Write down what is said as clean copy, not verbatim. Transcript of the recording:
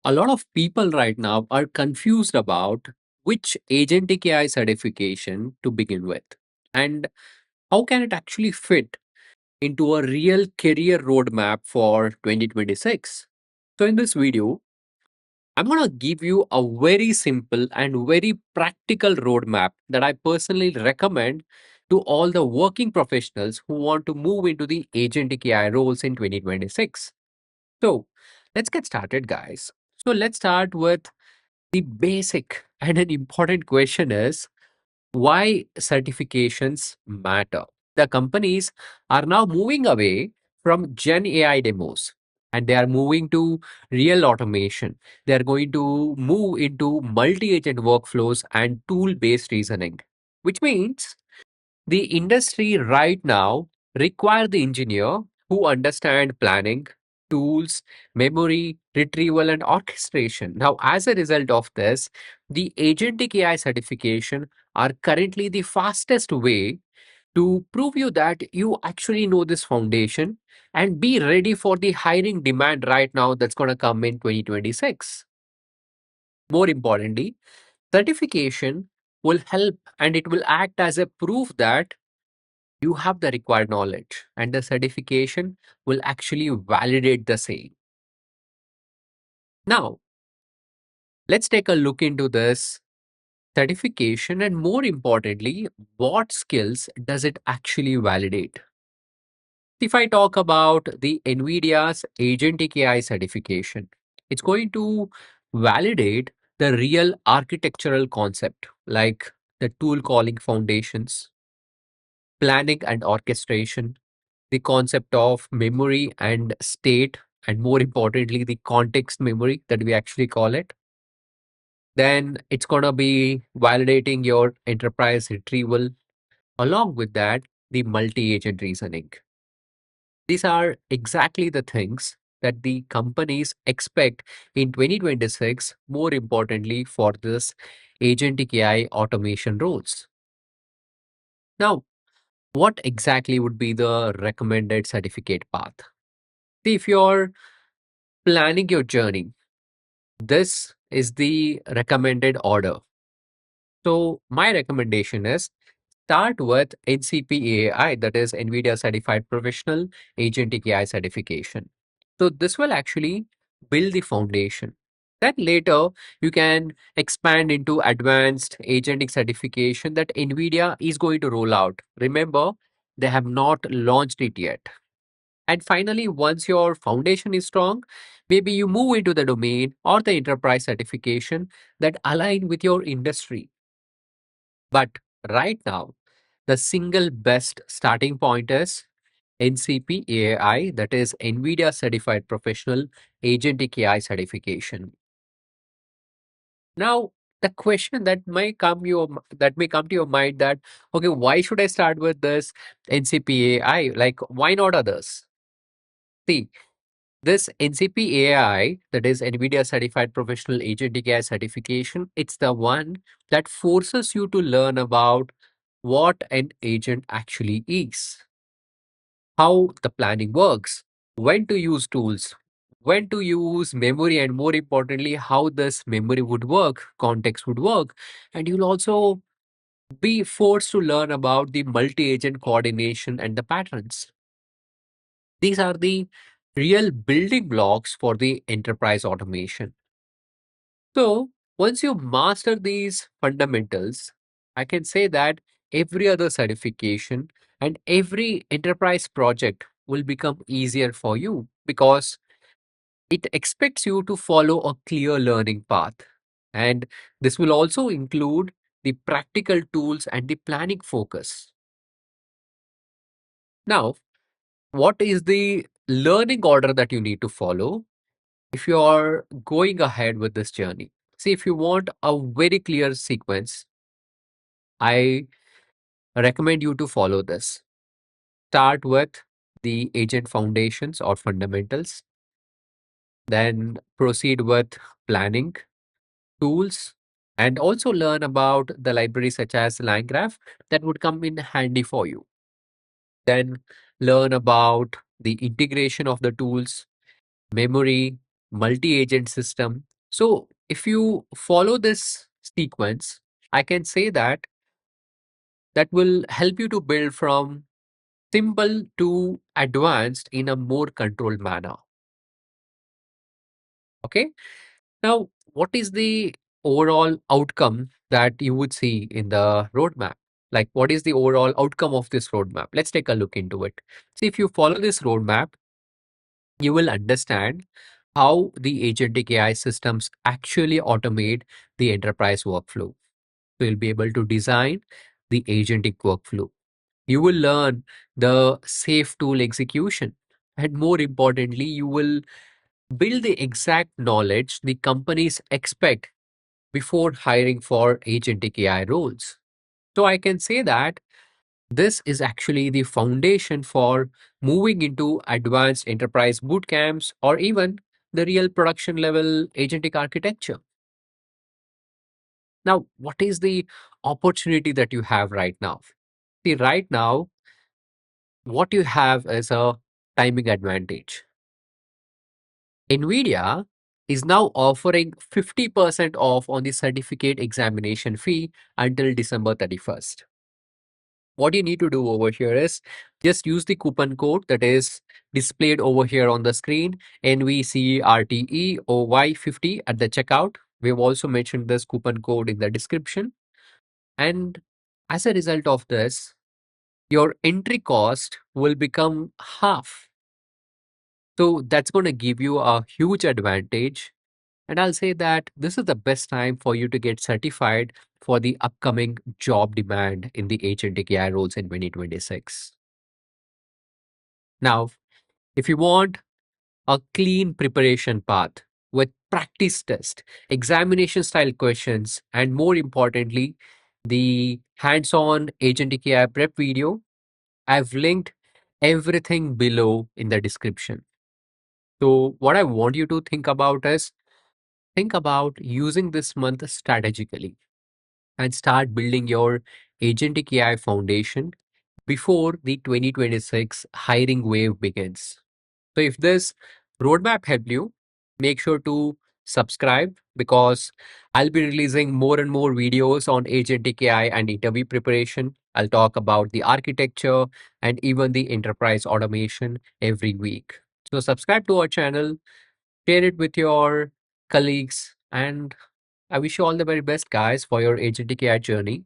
A lot of people right now are confused about which agentic AI certification to begin with and how can it actually fit into a real career roadmap for 2026. So in this video, I'm going to give you a very simple and very practical roadmap that I personally recommend to all the working professionals who want to move into the agentic AI roles in 2026. So let's get started, guys. So let's start with the basic and an important question is why certifications matter. The companies are now moving away from Gen AI demos and they are moving to real automation. They are going to move into multi agent workflows and tool based reasoning, which means the industry right now require the engineer who understand planning, tools, memory, retrieval, and orchestration. Now, as a result of this, the agentic AI certification are currently the fastest way to prove you that you actually know this foundation and be ready for the hiring demand right now that's going to come in 2026. More importantly, certification will help and it will act as a proof that you have the required knowledge and the certification will actually validate the same. Now, let's take a look into this certification and more importantly, what skills does it actually validate? If I talk about the NVIDIA's Agentic AI certification, it's going to validate the real architectural concept like the tool calling foundations, planning and orchestration, the concept of memory and state, and more importantly, the context memory that we actually call it. Then it's going to be validating your enterprise retrieval, along with that, the multi agent reasoning. These are exactly the things that the companies expect in 2026, more importantly, for this agentic AI automation roles. Now, what exactly would be the recommended certificate path? See, if you're planning your journey, this is the recommended order. So, my recommendation is start with NCP-AAI, that is NVIDIA Certified Professional Agentic AI certification. So, this will actually build the foundation. Then later, you can expand into advanced agentic certification that NVIDIA is going to roll out. Remember, they have not launched it yet. And finally, once your foundation is strong, maybe you move into the domain or the enterprise certification that align with your industry. But right now, the single best starting point is NCP-AAI, that is NVIDIA Certified Professional Agentic AI certification. Now, the question that may come to your mind that okay, why should I start with this NCP-AAI? Like, why not others? See, this NCP-AAI, that is NVIDIA Certified Professional Agentic AI certification, it's the one that forces you to learn about what an agent actually is, how the planning works, when to use tools, when to use memory, and more importantly, how this memory would work, context would work. And you'll also be forced to learn about the multi agent coordination and the patterns. These are the real building blocks for the enterprise automation. So, once you master these fundamentals, I can say that every other certification and every enterprise project will become easier for you because it expects you to follow a clear learning path. And this will also include the practical tools and the planning focus. Now, what is the learning order that you need to follow if you are going ahead with this journey? See, if you want a very clear sequence, I recommend you to follow this. Start with the agent foundations or fundamentals, then proceed with planning, tools, and also learn about the libraries such as LangGraph that would come in handy for you. Then learn about the integration of the tools, memory, multi-agent system. So if you follow this sequence, I can say that that will help you to build from simple to advanced in a more controlled manner. Okay. Now, what is the overall outcome that you would see in the roadmap? Like, what is the overall outcome of this roadmap? Let's take a look into it. See, if you follow this roadmap, you will understand how the agentic AI systems actually automate the enterprise workflow. So you'll be able to design the agentic workflow. You will learn the safe tool execution. And more importantly, you will build the exact knowledge the companies expect before hiring for agentic AI roles. So I can say that this is actually the foundation for moving into advanced enterprise bootcamps or even the real production level agentic architecture. Now, what is the opportunity that you have right now? See, right now, what you have is a timing advantage. NVIDIA is now offering 50% off on the certificate examination fee until December 31st. What you need to do over here is just use the coupon code that is displayed over here on the screen, NVCRTEOY50 at the checkout. We've also mentioned this coupon code in the description. And as a result of this, your entry cost will become half. So that's going to give you a huge advantage. And I'll say that this is the best time for you to get certified for the upcoming job demand in the agentic AI roles in 2026. Now, if you want a clean preparation path with practice test, examination style questions, and more importantly, the hands on agentic AI prep video, I've linked everything below in the description. So, what I want you to think about is think about using this month strategically and start building your agentic AI foundation before the 2026 hiring wave begins. So if this roadmap helped you, make sure to subscribe because I'll be releasing more and more videos on agentic AI and interview preparation. I'll talk about the architecture and even the enterprise automation every week. So subscribe to our channel, share it with your colleagues, and I wish you all the very best, guys, for your agentic AI journey.